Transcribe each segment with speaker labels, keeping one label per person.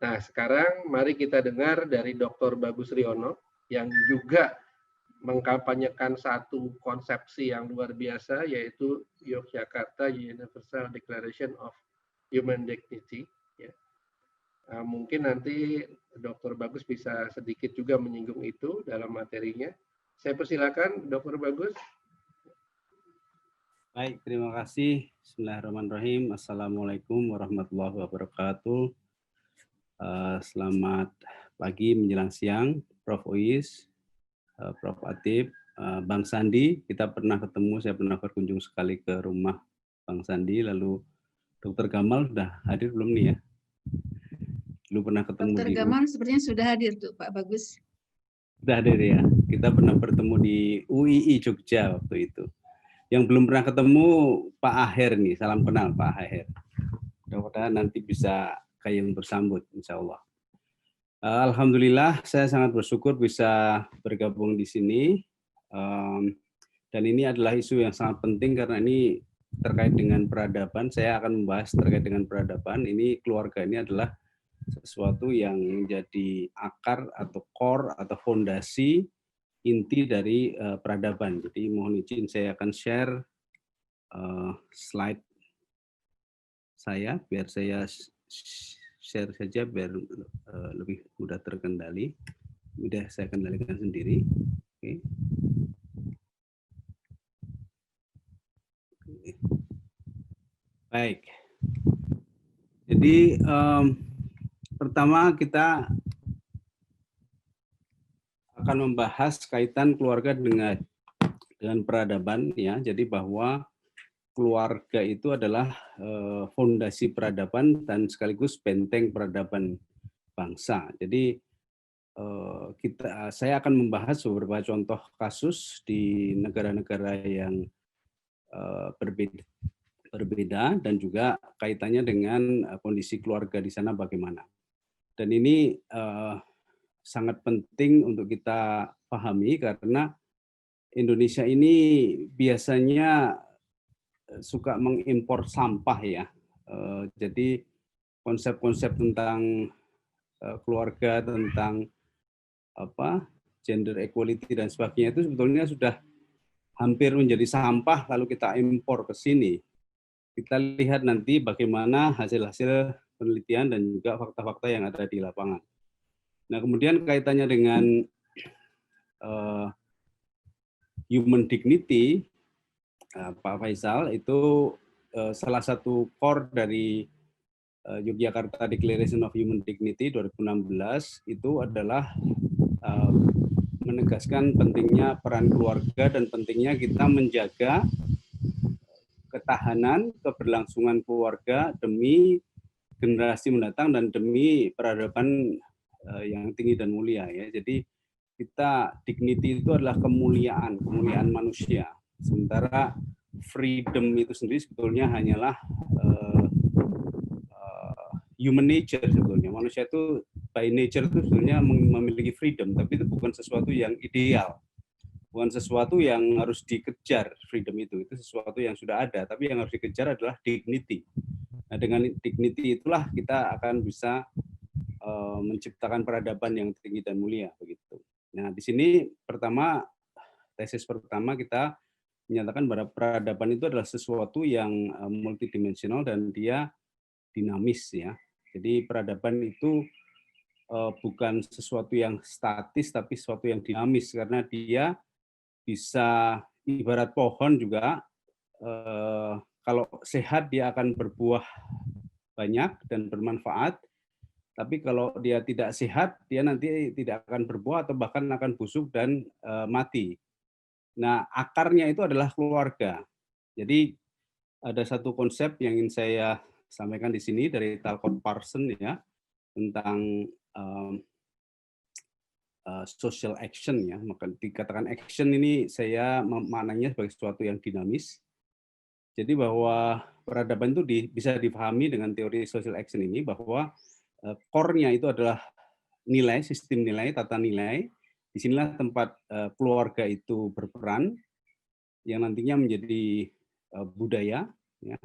Speaker 1: Nah, sekarang mari kita dengar dari Dr. Bagus Riono yang juga mengkampanyekan satu konsepsi yang luar biasa, yaitu Yogyakarta Universal Declaration of Human Dignity. Ya. Mungkin nanti Dr. Bagus bisa sedikit juga menyinggung itu dalam materinya. Saya persilakan Dr. Bagus.
Speaker 2: Baik, terima kasih. Bismillahirrahmanirrahim. Assalamualaikum warahmatullahi wabarakatuh. Selamat pagi menjelang siang, Prof. Uis, Prof. Atib, Bang Sandi. Kita pernah ketemu, saya pernah berkunjung sekali ke rumah Bang Sandi, lalu Dr. Gamal sudah hadir belum nih ya? Dulu pernah ketemu
Speaker 3: Dr.
Speaker 2: di
Speaker 3: Gamal sepertinya sudah hadir tuh Pak Bagus.
Speaker 2: Sudah hadir ya. Kita pernah bertemu di UII Jogja waktu itu. Yang belum pernah ketemu Pak Aher nih, salam kenal Pak Aher. Mudah-mudahan nanti bisa kayang bersambut, insya Allah. Alhamdulillah, saya sangat bersyukur bisa bergabung di sini. Dan ini adalah isu yang sangat penting karena ini terkait dengan peradaban. Saya akan membahas terkait dengan peradaban. Ini keluarga ini adalah sesuatu yang menjadi akar atau core atau fondasi inti dari peradaban. Jadi mohon izin saya akan share slide saya biar saya share saja biar lebih mudah terkendali. Mudah saya kendalikan sendiri. Oke. Baik. Jadi pertama kita akan membahas kaitan keluarga dengan peradaban ya. Jadi bahwa keluarga itu adalah fondasi peradaban dan sekaligus benteng peradaban bangsa. Jadi saya akan membahas beberapa contoh kasus di negara-negara yang berbeda dan juga kaitannya dengan kondisi keluarga di sana bagaimana. Dan ini sangat penting untuk kita pahami karena Indonesia ini biasanya suka mengimpor sampah ya. Jadi konsep-konsep tentang keluarga, tentang gender equality dan sebagainya itu sebetulnya sudah hampir menjadi sampah lalu kita impor ke sini. Kita lihat nanti bagaimana hasil-hasil penelitian dan juga fakta-fakta yang ada di lapangan. Nah, kemudian kaitannya dengan human dignity, Pak Faisal, itu salah satu core dari Yogyakarta Declaration of Human Dignity 2016 itu adalah menegaskan pentingnya peran keluarga dan pentingnya kita menjaga ketahanan, keberlangsungan keluarga demi generasi mendatang dan demi peradaban yang tinggi dan mulia ya. Jadi kita dignity itu adalah kemuliaan manusia. Sementara freedom itu sendiri sebetulnya hanyalah human nature sebetulnya. Manusia itu by nature itu sebetulnya memiliki freedom, tapi itu bukan sesuatu yang ideal. Bukan sesuatu yang harus dikejar freedom itu sesuatu yang sudah ada, tapi yang harus dikejar adalah dignity. Nah, dengan dignity itulah kita akan bisa menciptakan peradaban yang tinggi dan mulia begitu. Nah, di sini tesis pertama kita menyatakan bahwa peradaban itu adalah sesuatu yang multidimensional dan dia dinamis ya. Jadi peradaban itu bukan sesuatu yang statis tapi sesuatu yang dinamis karena dia bisa ibarat pohon juga kalau sehat dia akan berbuah banyak dan bermanfaat, tapi kalau dia tidak sehat dia nanti tidak akan berbuah atau bahkan akan busuk dan mati. Nah, akarnya itu adalah keluarga. Jadi ada satu konsep yang ingin saya sampaikan di sini dari Talcott Parsons ya tentang social action ya. Maka dikatakan action ini saya memaknainya sebagai sesuatu yang dinamis. Jadi bahwa peradaban itu bisa dipahami dengan teori social action ini bahwa core-nya itu adalah nilai, sistem nilai, tata nilai. Disinilah tempat keluarga itu berperan yang nantinya menjadi budaya. Ya.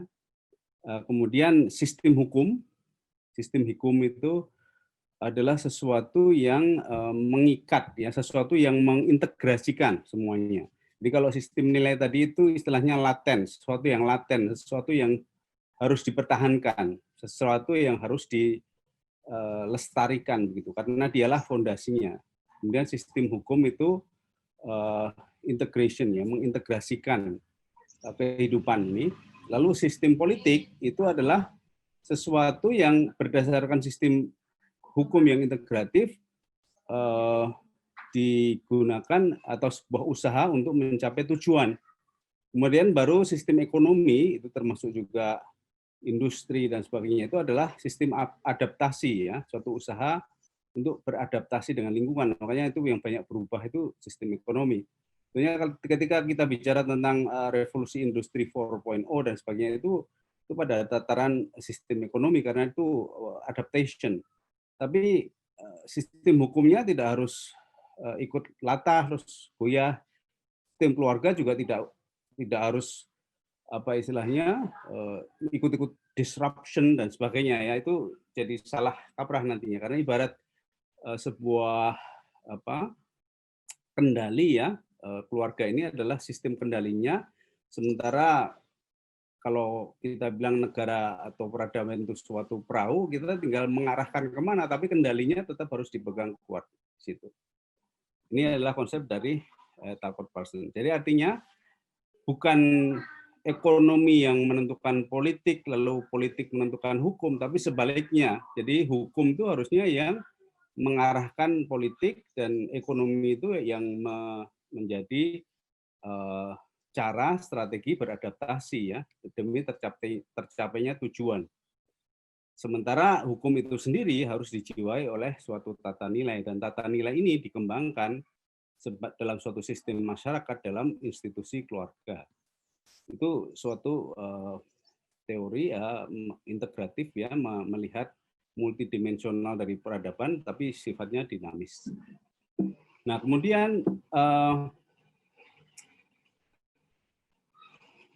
Speaker 2: Kemudian sistem hukum itu adalah sesuatu yang mengikat, ya, sesuatu yang mengintegrasikan semuanya. Jadi kalau sistem nilai tadi itu istilahnya laten, sesuatu yang harus dipertahankan, sesuatu yang harus dilestarikan begitu, karena dialah fondasinya. Kemudian sistem hukum itu integration, ya, mengintegrasikan kehidupan ini. Lalu sistem politik itu adalah sesuatu yang berdasarkan sistem hukum yang integratif digunakan atau sebuah usaha untuk mencapai tujuan. Kemudian baru sistem ekonomi itu termasuk juga industri dan sebagainya itu adalah sistem adaptasi, ya, suatu usaha untuk beradaptasi dengan lingkungan. Makanya itu yang banyak berubah itu sistem ekonomi. Tentunya ketika kita bicara tentang revolusi industri 4.0 dan sebagainya itu pada tataran sistem ekonomi karena itu adaptation. Tapi sistem hukumnya tidak harus ikut latah terus goyah. Sistem keluarga juga tidak harus apa istilahnya ikut-ikut disruption dan sebagainya, ya, itu jadi salah kaprah nantinya karena ibarat sebuah apa kendali, ya, keluarga ini adalah sistem kendalinya, sementara kalau kita bilang negara atau peradaban itu suatu perahu, kita tinggal mengarahkan kemana, tapi kendalinya tetap harus dipegang kuat di situ. Ini adalah konsep dari Talcott Parsons. Jadi artinya bukan ekonomi yang menentukan politik, lalu politik menentukan hukum, tapi sebaliknya. Jadi hukum itu harusnya yang mengarahkan politik dan ekonomi itu yang menjadi cara strategi beradaptasi, ya, demi tercapainya tujuan. Sementara hukum itu sendiri harus dijiwai oleh suatu tata nilai, dan tata nilai ini dikembangkan dalam suatu sistem masyarakat dalam institusi keluarga. Itu suatu teori, ya, integratif, ya, melihat multidimensional dari peradaban tapi sifatnya dinamis. Nah, kemudian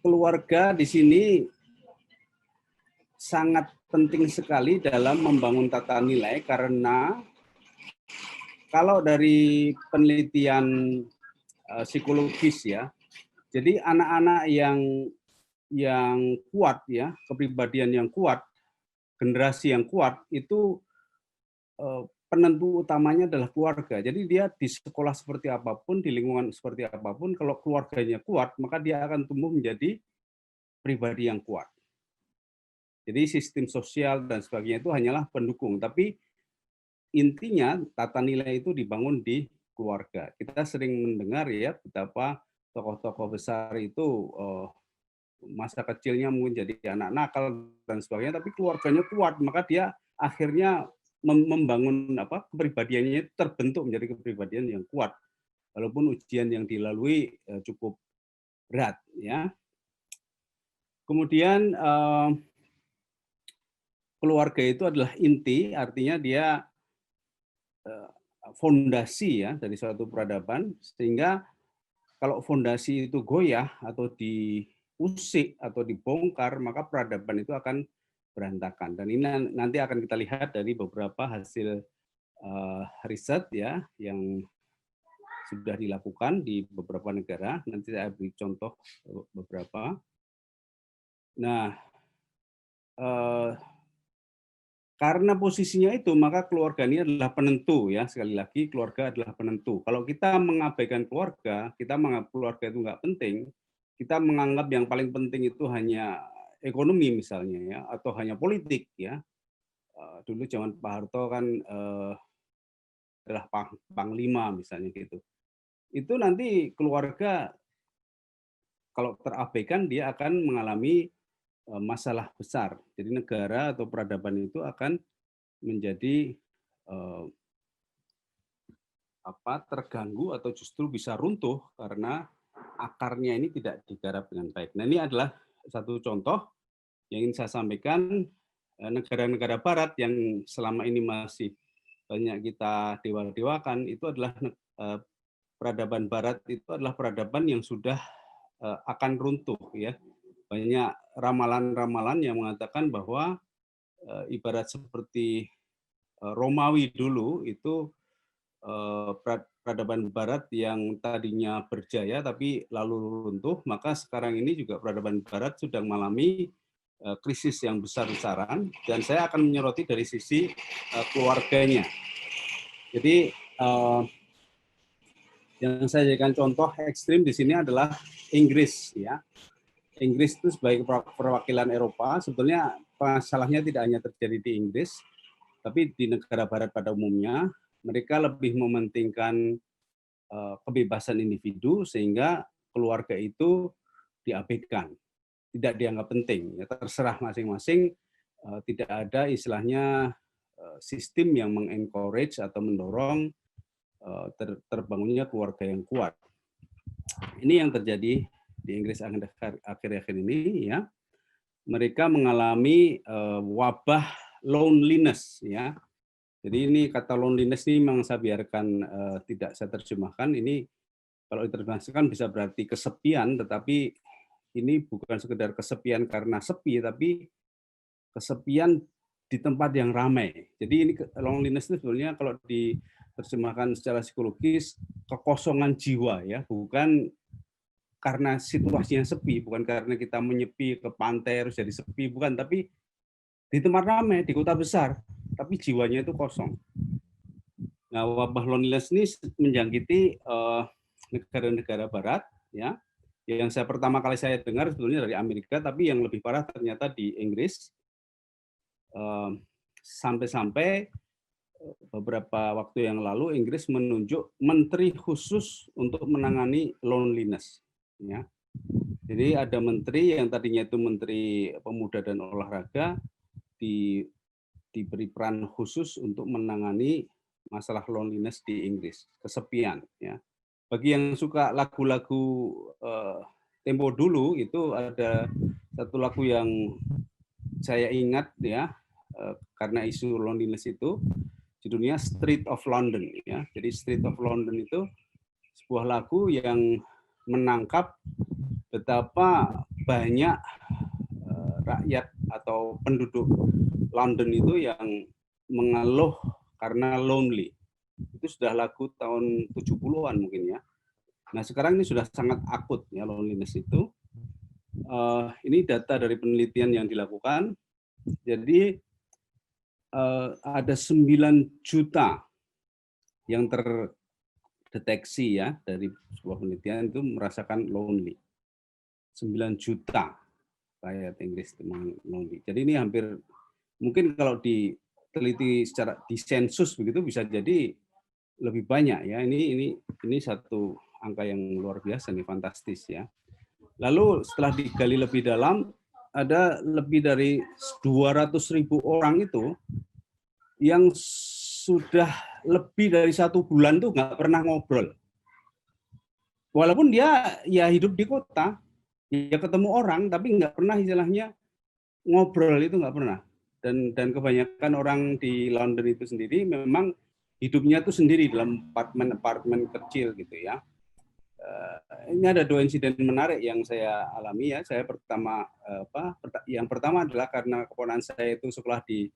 Speaker 2: keluarga di sini sangat penting sekali dalam membangun tata nilai karena kalau dari penelitian psikologis, ya, jadi anak-anak yang kuat, ya, kepribadian yang kuat, generasi yang kuat itu penentu utamanya adalah keluarga. Jadi dia di sekolah seperti apapun, di lingkungan seperti apapun, kalau keluarganya kuat, maka dia akan tumbuh menjadi pribadi yang kuat. Jadi sistem sosial dan sebagainya itu hanyalah pendukung, tapi intinya tata nilai itu dibangun di keluarga. Kita sering mendengar, ya, betapa tokoh-tokoh besar itu masa kecilnya mungkin jadi anak nakal dan sebagainya, tapi keluarganya kuat, maka dia akhirnya membangun kepribadiannya terbentuk menjadi kepribadian yang kuat, walaupun ujian yang dilalui cukup berat, ya. Kemudian keluarga itu adalah inti, artinya dia fondasi, ya, dari suatu peradaban, sehingga kalau fondasi itu goyah atau diusik atau dibongkar, maka peradaban itu akan berantakan. Dan ini nanti akan kita lihat dari beberapa hasil riset, ya, yang sudah dilakukan di beberapa negara. Nanti saya beri contoh beberapa. Nah, karena posisinya itu, maka keluarga ini adalah penentu, ya. Sekali lagi, keluarga adalah penentu. Kalau kita mengabaikan keluarga, kita menganggap keluarga itu nggak penting, kita menganggap yang paling penting itu hanya ekonomi misalnya, ya, atau hanya politik, ya. Dulu zaman Pak Harto kan adalah panglima misalnya gitu. Itu nanti keluarga kalau terabaikan dia akan mengalami masalah besar. Jadi negara atau peradaban itu akan menjadi terganggu atau justru bisa runtuh karena akarnya ini tidak digarap dengan baik. Nah, ini adalah satu contoh yang ingin saya sampaikan. Negara-negara Barat yang selama ini masih banyak kita dewa-dewakan itu adalah peradaban Barat itu adalah peradaban yang sudah akan runtuh, ya. Banyak ramalan-ramalan yang mengatakan bahwa ibarat seperti Romawi dulu itu peradaban Barat yang tadinya berjaya tapi lalu runtuh, maka sekarang ini juga peradaban Barat sedang mengalami krisis yang besar-besaran, dan saya akan menyoroti dari sisi keluarganya. Jadi yang saya jadikan contoh ekstrim di sini adalah Inggris, ya. Inggris itu sebagai perwakilan Eropa, sebetulnya masalahnya tidak hanya terjadi di Inggris, tapi di negara Barat pada umumnya. Mereka lebih mementingkan kebebasan individu sehingga keluarga itu diabaikan, tidak dianggap penting. Ya, terserah masing-masing, tidak ada istilahnya sistem yang mengencourage atau mendorong terbangunnya keluarga yang kuat. Ini yang terjadi di Inggris akhir-akhir ini, ya. Mereka mengalami wabah loneliness, ya. Jadi ini kata loneliness ini memang saya biarkan tidak saya terjemahkan. Ini kalau diterjemahkan bisa berarti kesepian, tetapi ini bukan sekedar kesepian karena sepi, tapi kesepian di tempat yang ramai. Jadi ini loneliness itu sebenarnya kalau diterjemahkan secara psikologis kekosongan jiwa, ya, bukan karena situasinya sepi, bukan karena kita menyepi ke pantai harus jadi sepi, bukan, tapi di tempat ramai, di kota besar, tapi jiwanya itu kosong. Nah, wabah loneliness ini menjangkiti negara-negara Barat, ya. Yang pertama kali saya dengar sebetulnya dari Amerika, tapi yang lebih parah ternyata di Inggris. Sampai-sampai beberapa waktu yang lalu Inggris menunjuk menteri khusus untuk menangani loneliness, ya. Jadi ada menteri yang tadinya itu menteri pemuda dan olahraga diberi peran khusus untuk menangani masalah loneliness di Inggris, kesepian, ya. Bagi yang suka lagu-lagu tempo dulu, itu ada satu lagu yang saya ingat, ya, karena isu loneliness itu, judulnya Street of London, ya. Jadi Street of London itu sebuah lagu yang menangkap betapa banyak rakyat atau penduduk London itu yang mengeluh karena lonely. Itu sudah lagu tahun 70-an mungkin, ya. Nah, sekarang ini sudah sangat akut, ya, loneliness itu. Ini data dari penelitian yang dilakukan. Jadi ada 9 juta yang terdeteksi, ya, dari sebuah penelitian itu merasakan lonely. 9 juta rakyat Inggris itu lonely. Jadi ini hampir, mungkin kalau diteliti secara disensus begitu bisa jadi lebih banyak, ya. Ini satu angka yang luar biasa nih, fantastis, ya. Lalu setelah digali lebih dalam, ada lebih dari 200.000 orang itu yang sudah lebih dari 1 bulan tuh nggak pernah ngobrol. Walaupun dia ya hidup di kota, ya ketemu orang, tapi nggak pernah istilahnya ngobrol, itu nggak pernah. Dan kebanyakan orang di London itu sendiri memang hidupnya itu sendiri dalam apartemen kecil gitu, ya. Ini ada 2 insiden menarik yang saya alami, ya. Saya yang pertama adalah karena keponakan saya itu sekolah di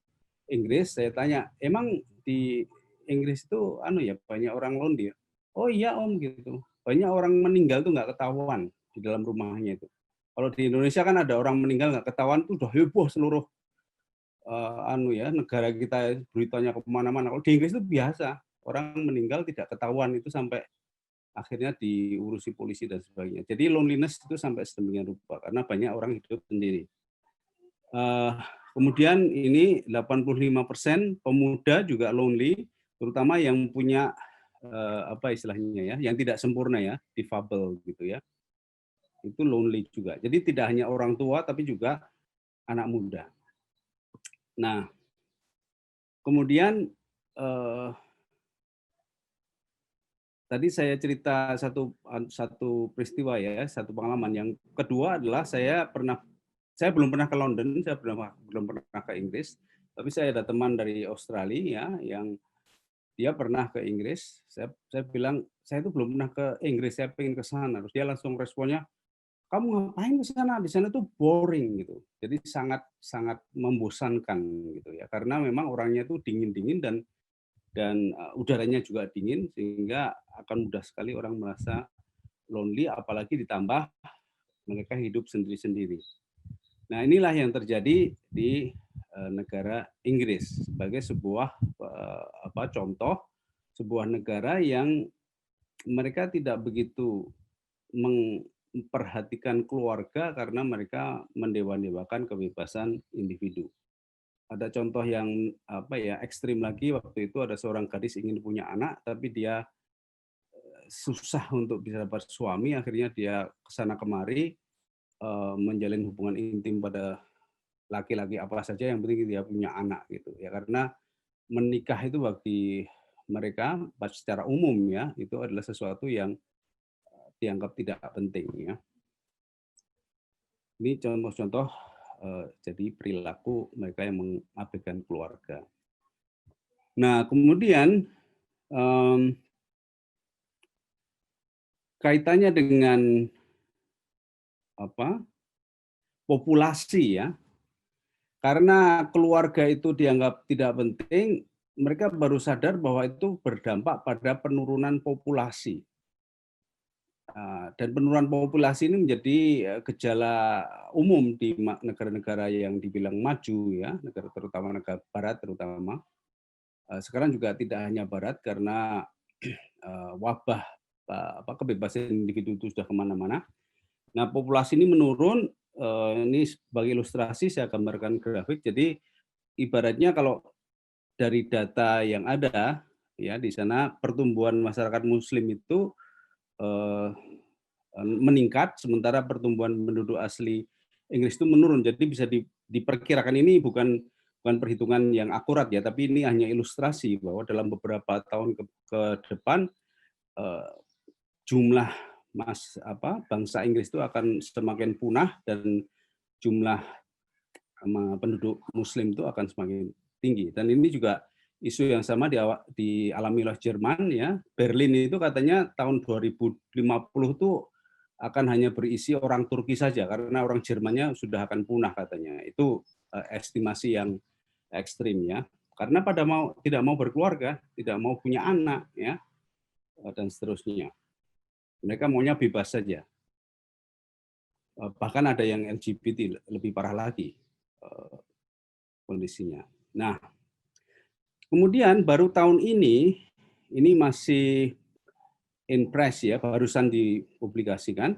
Speaker 2: Inggris, saya tanya, emang di Inggris itu banyak orang lonely? Oh iya Om, gitu. Banyak orang meninggal tuh nggak ketahuan di dalam rumahnya itu. Kalau di Indonesia kan ada orang meninggal nggak ketahuan tuh udah heboh seluruh negara kita, beritanya kemana-mana. Kalau di Inggris itu biasa, orang meninggal tidak ketahuan itu sampai akhirnya diurusi polisi dan sebagainya. Jadi loneliness itu sampai sedemikian rupa karena banyak orang hidup sendiri. Kemudian ini 85% pemuda juga lonely, terutama yang punya istilahnya, ya, yang tidak sempurna, ya, difabel gitu, ya. Itu lonely juga. Jadi tidak hanya orang tua tapi juga anak muda. Nah, kemudian tadi saya cerita satu peristiwa, ya, satu pengalaman. Yang kedua adalah saya belum pernah ke London, saya belum pernah ke Inggris, tapi saya ada teman dari Australia, ya, yang dia pernah ke Inggris. Saya bilang, saya itu belum pernah ke Inggris, saya pengen ke sana. Terus dia langsung responnya, kamu ngapain ke sana? Di sana tuh boring gitu. Jadi sangat sangat membosankan gitu ya. Karena memang orangnya tuh dingin-dingin dan udaranya juga dingin sehingga akan mudah sekali orang merasa lonely, apalagi ditambah mereka hidup sendiri-sendiri. Nah, inilah yang terjadi di negara Inggris sebagai sebuah contoh sebuah negara yang mereka tidak begitu memperhatikan keluarga karena mereka mendewa-dewakan kebebasan individu. Ada contoh yang ekstrim lagi, waktu itu ada seorang gadis ingin punya anak tapi dia susah untuk bisa dapat suami, akhirnya dia kesana kemari menjalin hubungan intim pada laki-laki apa saja yang penting dia punya anak gitu ya, karena menikah itu bagi mereka secara umum ya itu adalah sesuatu yang dianggap tidak penting ya. Ini contoh-contoh jadi perilaku mereka yang mengabaikan keluarga. Nah, kemudian kaitannya dengan populasi ya. Karena keluarga itu dianggap tidak penting, mereka baru sadar bahwa itu berdampak pada penurunan populasi. Dan penurunan populasi ini menjadi gejala umum di negara-negara yang dibilang maju ya, terutama negara barat terutama. Sekarang juga tidak hanya barat karena wabah kebebasan individu itu sudah kemana-mana. Nah, populasi ini menurun. Ini sebagai ilustrasi saya gambarkan grafik. Jadi ibaratnya kalau dari data yang ada ya di sana pertumbuhan masyarakat Muslim itu meningkat, sementara pertumbuhan penduduk asli Inggris itu menurun. Jadi bisa diperkirakan, ini bukan perhitungan yang akurat ya, tapi ini hanya ilustrasi bahwa dalam beberapa tahun ke depan jumlah bangsa Inggris itu akan semakin punah dan jumlah penduduk Muslim itu akan semakin tinggi. Dan ini juga isu yang sama dialami oleh Jerman ya. Berlin itu katanya tahun 2050 itu akan hanya berisi orang Turki saja karena orang Jermannya sudah akan punah katanya. Itu estimasi yang ekstrim ya. Karena tidak mau berkeluarga, tidak mau punya anak ya, dan seterusnya. Mereka maunya bebas saja. Bahkan ada yang LGBT lebih parah lagi kondisinya. Nah, kemudian baru tahun ini masih in press ya, barusan dipublikasikan,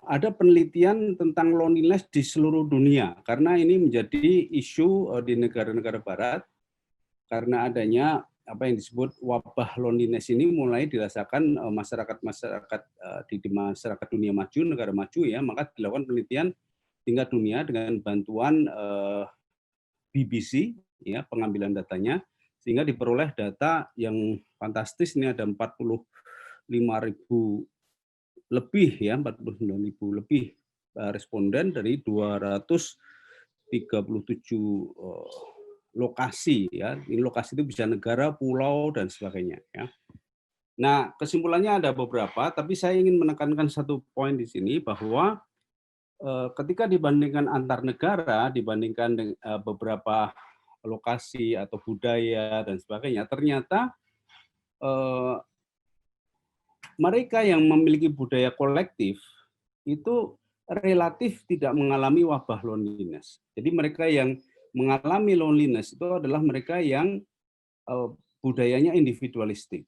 Speaker 2: ada penelitian tentang loneliness di seluruh dunia, karena ini menjadi isu di negara-negara barat, karena adanya apa yang disebut wabah loneliness ini mulai dirasakan masyarakat di masyarakat dunia maju, negara maju ya, maka dilakukan penelitian tingkat dunia dengan bantuan BBC ya, pengambilan datanya, sehingga diperoleh data yang fantastis. Ini ada 45.000 lebih ya, 49.000 lebih responden dari 237 lokasi ya. Ini lokasi itu bisa negara, pulau dan sebagainya ya. Nah, kesimpulannya ada beberapa, tapi saya ingin menekankan satu poin di sini bahwa ketika dibandingkan antar negara, dibandingkan beberapa lokasi atau budaya dan sebagainya, ternyata mereka yang memiliki budaya kolektif itu relatif tidak mengalami wabah loneliness. Jadi mereka yang mengalami loneliness itu adalah mereka yang budayanya individualistik.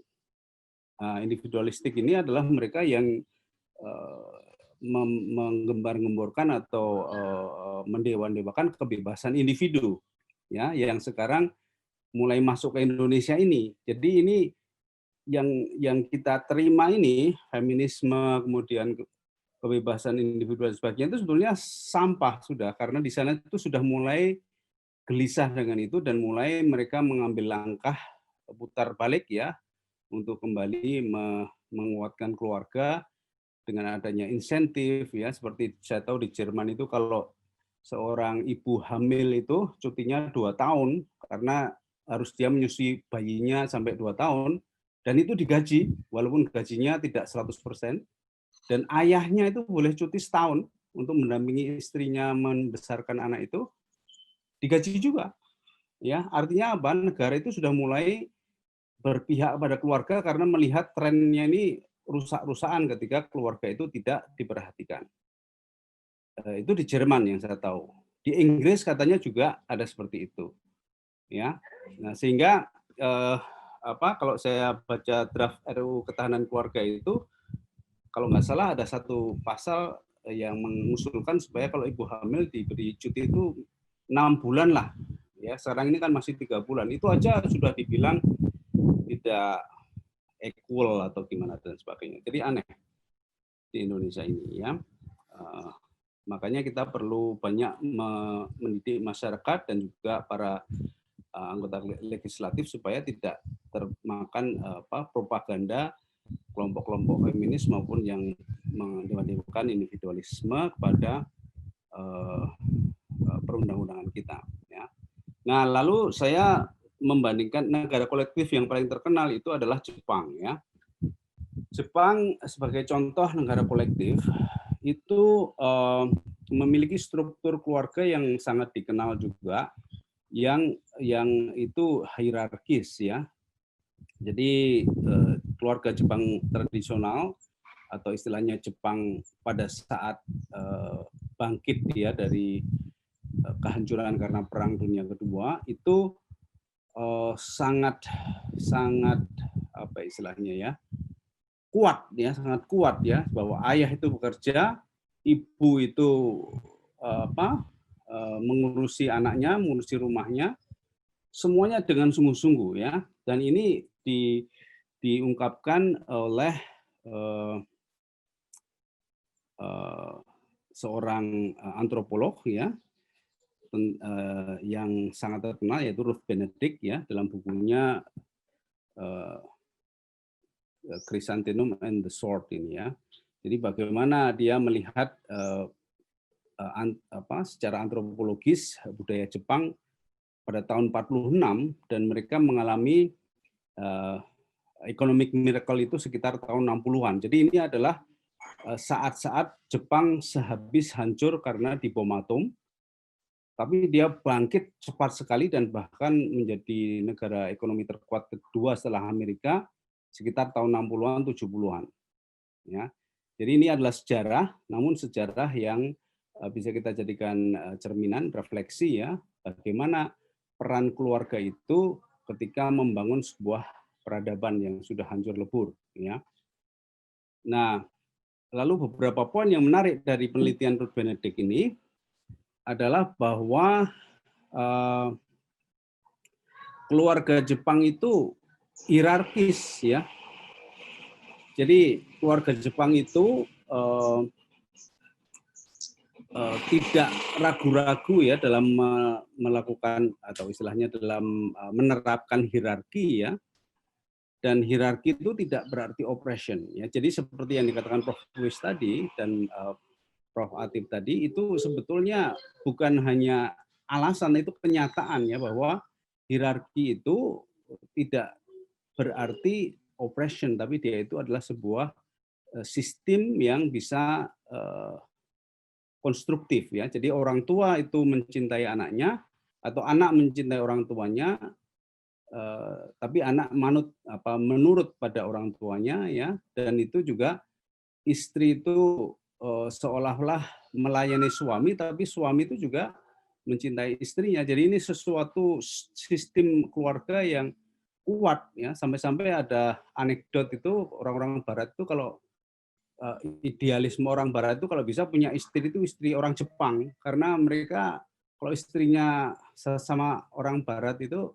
Speaker 2: Individualistik ini adalah mereka yang menggembar-gemborkan atau mendewa-dewakan kebebasan individu, ya, yang sekarang mulai masuk ke Indonesia ini. Jadi ini yang kita terima ini, feminisme, kemudian kebebasan individu dan sebagainya, itu sebetulnya sampah sudah, karena di sana itu sudah mulai gelisah dengan itu dan mulai mereka mengambil langkah putar balik ya untuk kembali menguatkan keluarga dengan adanya insentif ya, seperti saya tahu di Jerman itu kalau seorang ibu hamil itu cutinya 2 tahun karena harus dia menyusui bayinya sampai 2 tahun, dan itu digaji walaupun gajinya tidak 100%. dan ayahnya itu boleh cuti setahun untuk mendampingi istrinya membesarkan anak itu, digaji juga. Ya, artinya apa? Negara itu sudah mulai berpihak pada keluarga karena melihat trennya ini rusak-rusakan ketika keluarga itu tidak diperhatikan. Itu di Jerman yang saya tahu. Di Inggris katanya juga ada seperti itu. Ya, nah sehingga kalau saya baca draft RUU Ketahanan Keluarga itu, kalau nggak salah ada satu pasal yang mengusulkan supaya kalau ibu hamil diberi cuti itu 6 bulan lah. Ya, sekarang ini kan masih 3 bulan. Itu aja sudah dibilang tidak equal atau gimana dan sebagainya. Jadi aneh di Indonesia ini ya. Makanya kita perlu banyak mendidik masyarakat dan juga para anggota legislatif supaya tidak termakan propaganda kelompok-kelompok feminis maupun yang menimbulkan individualisme kepada perundang-undangan kita. Ya. Nah, lalu saya membandingkan negara kolektif yang paling terkenal itu adalah Jepang. Ya. Jepang sebagai contoh negara kolektif itu memiliki struktur keluarga yang sangat dikenal juga, yang itu hierarkis ya. Jadi keluarga Jepang tradisional atau istilahnya Jepang pada saat bangkit dia dari kehancuran karena Perang Dunia Kedua itu sangat apa istilahnya ya, kuat ya, sangat kuat ya, bahwa ayah itu bekerja, ibu itu mengurusi anaknya, mengurusi rumahnya, semuanya dengan sungguh-sungguh ya. Dan ini diungkapkan oleh seorang antropolog ya, yang sangat terkenal, yaitu Ruth Benedict ya, dalam bukunya Chrysanthemum and the Sword ini ya. Jadi bagaimana dia melihat secara antropologis budaya Jepang pada tahun 46 dan mereka mengalami economic miracle itu sekitar tahun 60-an. Jadi ini adalah saat-saat Jepang sehabis hancur karena dibom atom, tapi dia bangkit cepat sekali dan bahkan menjadi negara ekonomi terkuat kedua setelah Amerika sekitar tahun 60-an, 70-an. Ya. Jadi ini adalah sejarah, namun sejarah yang bisa kita jadikan cerminan, refleksi ya, bagaimana peran keluarga itu ketika membangun sebuah peradaban yang sudah hancur lebur. Ya. Nah, lalu beberapa poin yang menarik dari penelitian Ruth Benedict ini adalah bahwa keluarga Jepang itu hierarkis ya. Jadi keluarga Jepang itu tidak ragu-ragu ya dalam melakukan atau istilahnya dalam menerapkan hierarki ya. Dan hierarki itu tidak berarti oppression ya. Jadi seperti yang dikatakan Prof. Luis tadi dan Prof. Atib tadi, itu sebetulnya bukan hanya alasan, itu kenyataan ya, bahwa hierarki itu tidak berarti oppression, tapi dia itu adalah sebuah sistem yang bisa konstruktif ya. Jadi orang tua itu mencintai anaknya atau anak mencintai orang tuanya, tapi anak menurut pada orang tuanya ya, dan itu juga istri itu seolah-olah melayani suami, tapi suami itu juga mencintai istrinya. Jadi ini sesuatu sistem keluarga yang kuat ya, sampai-sampai ada anekdot itu orang-orang Barat itu kalau idealisme orang Barat itu kalau bisa punya istri itu istri orang Jepang, karena mereka kalau istrinya sama orang Barat itu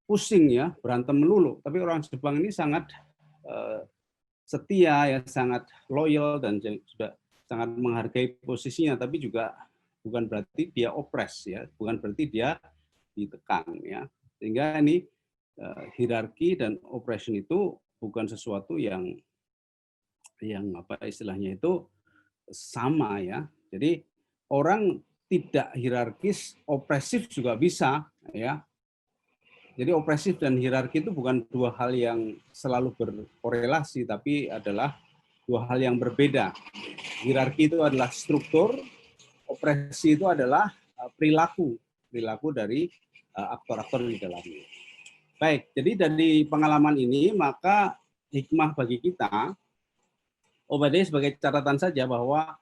Speaker 2: pusing ya, berantem melulu. Tapi orang Jepang ini sangat setia ya, sangat loyal dan juga sangat menghargai posisinya, tapi juga bukan berarti dia opres ya, bukan berarti dia ditekan ya. Sehingga ini hierarki dan oppression itu bukan sesuatu yang apa istilahnya itu sama ya. Jadi orang tidak hierarkis, opresif juga bisa ya. Jadi opresif dan hierarki itu bukan dua hal yang selalu berkorelasi, tapi adalah dua hal yang berbeda. Hierarki itu adalah struktur, opresi itu adalah perilaku dari aktor-aktor di dalamnya. Baik, jadi dari pengalaman ini maka hikmah bagi kita, Obade sebagai catatan saja bahwa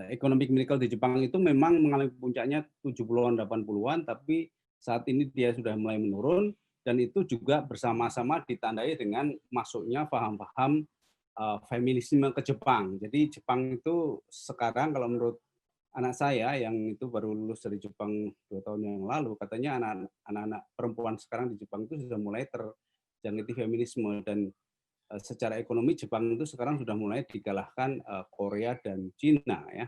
Speaker 2: economic miracle di Jepang itu memang mengalami puncaknya 70-an, 80-an, tapi saat ini dia sudah mulai menurun, dan itu juga bersama-sama ditandai dengan masuknya paham-paham feminisme ke Jepang. Jadi Jepang itu sekarang kalau menurut anak saya yang itu baru lulus dari Jepang 2 tahun yang lalu, katanya anak-anak perempuan sekarang di Jepang itu sudah mulai terjangkiti feminisme, dan secara ekonomi Jepang itu sekarang sudah mulai dikalahkan Korea dan Cina ya.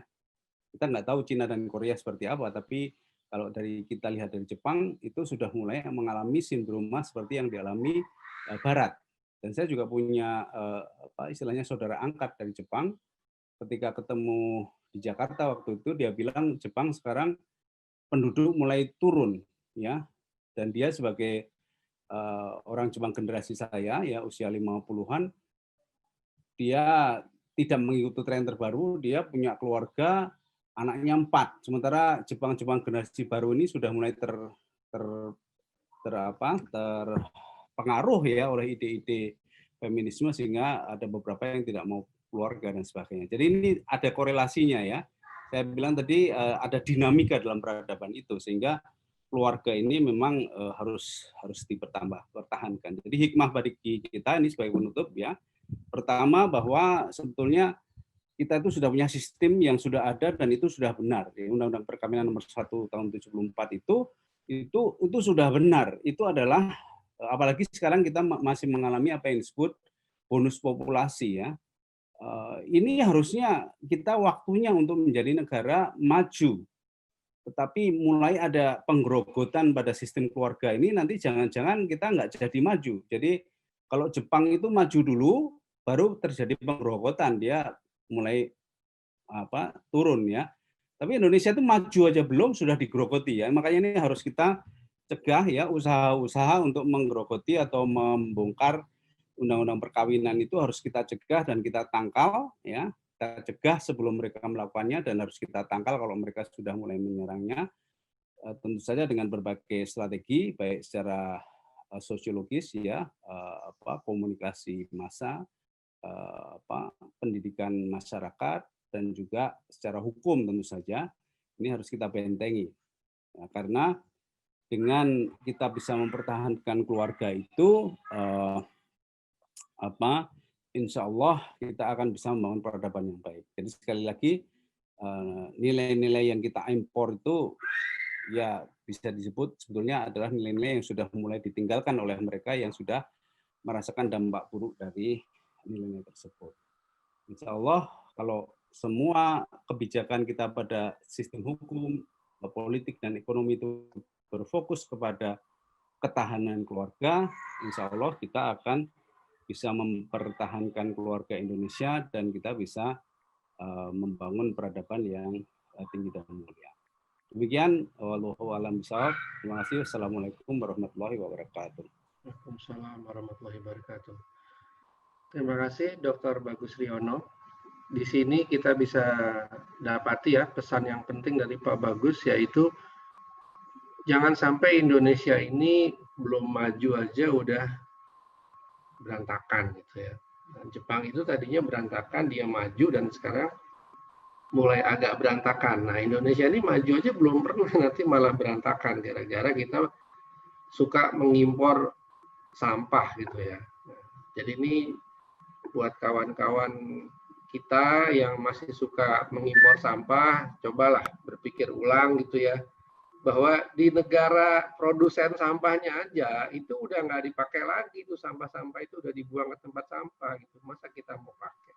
Speaker 2: Kita nggak tahu Cina dan Korea seperti apa, tapi kalau dari kita lihat dari Jepang itu sudah mulai mengalami sindroma seperti yang dialami Barat. Dan saya juga punya istilahnya saudara angkat dari Jepang. Ketika ketemu di Jakarta waktu itu dia bilang Jepang sekarang penduduk mulai turun ya, dan dia sebagai orang Jepang generasi saya ya usia 50-an, dia tidak mengikuti tren terbaru, dia punya keluarga anaknya 4, sementara Jepang generasi baru ini sudah mulai terpengaruh ya oleh ide-ide feminisme, sehingga ada beberapa yang tidak mau keluarga dan sebagainya. Jadi ini ada korelasinya ya. Saya bilang tadi ada dinamika dalam peradaban itu, sehingga keluarga ini memang harus dipertahankan. Jadi hikmah bagi kita ini sebagai penutup ya. Pertama bahwa sebetulnya kita itu sudah punya sistem yang sudah ada dan itu sudah benar. Undang-Undang Perkawinan nomor 1 tahun 74 itu sudah benar. Itu adalah apalagi sekarang kita masih mengalami apa yang disebut bonus populasi ya. Ini harusnya kita waktunya untuk menjadi negara maju. Tetapi mulai ada penggerogotan pada sistem keluarga ini, nanti jangan-jangan kita nggak jadi maju. Jadi kalau Jepang itu maju dulu, baru terjadi penggerogotan, dia mulai turun ya. Tapi Indonesia itu maju aja belum sudah digerogoti ya. Makanya ini harus kita cegah ya, usaha-usaha untuk menggerogoti atau membongkar undang-undang perkawinan itu harus kita cegah dan kita tangkal ya. Kita cegah sebelum mereka melakukannya, dan harus kita tangkal kalau mereka sudah mulai menyerangnya, tentu saja dengan berbagai strategi baik secara sosiologis ya, komunikasi massa, pendidikan masyarakat, dan juga secara hukum tentu saja ini harus kita bentengi ya, karena dengan kita bisa mempertahankan keluarga itu insya Allah kita akan bisa membangun peradaban yang baik. Jadi sekali lagi nilai-nilai yang kita impor itu ya bisa disebut sebetulnya adalah nilai-nilai yang sudah mulai ditinggalkan oleh mereka yang sudah merasakan dampak buruk dari nilai-nilai tersebut. Insya Allah kalau semua kebijakan kita pada sistem hukum, politik, dan ekonomi itu berfokus kepada ketahanan keluarga, insya Allah kita akan bisa mempertahankan keluarga Indonesia dan kita bisa membangun peradaban yang tinggi dan mulia. Demikian, wallahu a'lam bishawab. Terima kasih. Wassalamualaikum warahmatullahi wabarakatuh.
Speaker 1: Waalaikumsalam warahmatullahi wabarakatuh. Terima kasih Dr. Bagus Riono. Di sini kita bisa dapati ya pesan yang penting dari Pak Bagus, yaitu jangan sampai Indonesia ini belum maju aja udah berantakan gitu ya. Dan Jepang itu tadinya berantakan, dia maju dan sekarang mulai agak berantakan. Nah, Indonesia ini maju aja belum pernah, nanti malah berantakan gara-gara kita suka mengimpor sampah gitu ya. Nah, jadi ini buat kawan-kawan kita yang masih suka mengimpor sampah, cobalah berpikir ulang gitu ya. Bahwa di negara produsen sampahnya aja itu udah nggak dipakai lagi, tuh sampah-sampah itu udah dibuang ke tempat sampah gitu, masa kita mau pakai.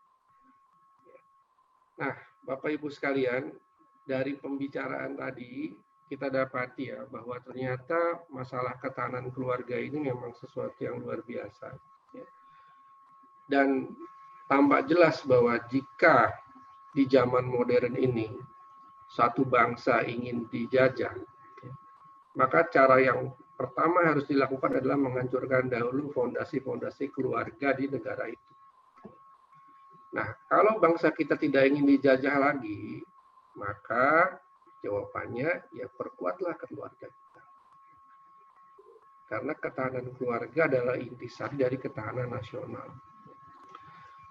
Speaker 1: Nah, Bapak Ibu sekalian, dari pembicaraan tadi kita dapati ya bahwa ternyata masalah ketahanan keluarga ini memang sesuatu yang luar biasa ya. Dan tampak jelas bahwa jika di zaman modern ini satu bangsa ingin dijajah, maka cara yang pertama harus dilakukan adalah menghancurkan dahulu fondasi-fondasi keluarga di negara itu. Nah, kalau bangsa kita tidak ingin dijajah lagi, maka jawabannya ya perkuatlah keluarga kita. Karena ketahanan keluarga adalah intisari dari ketahanan nasional.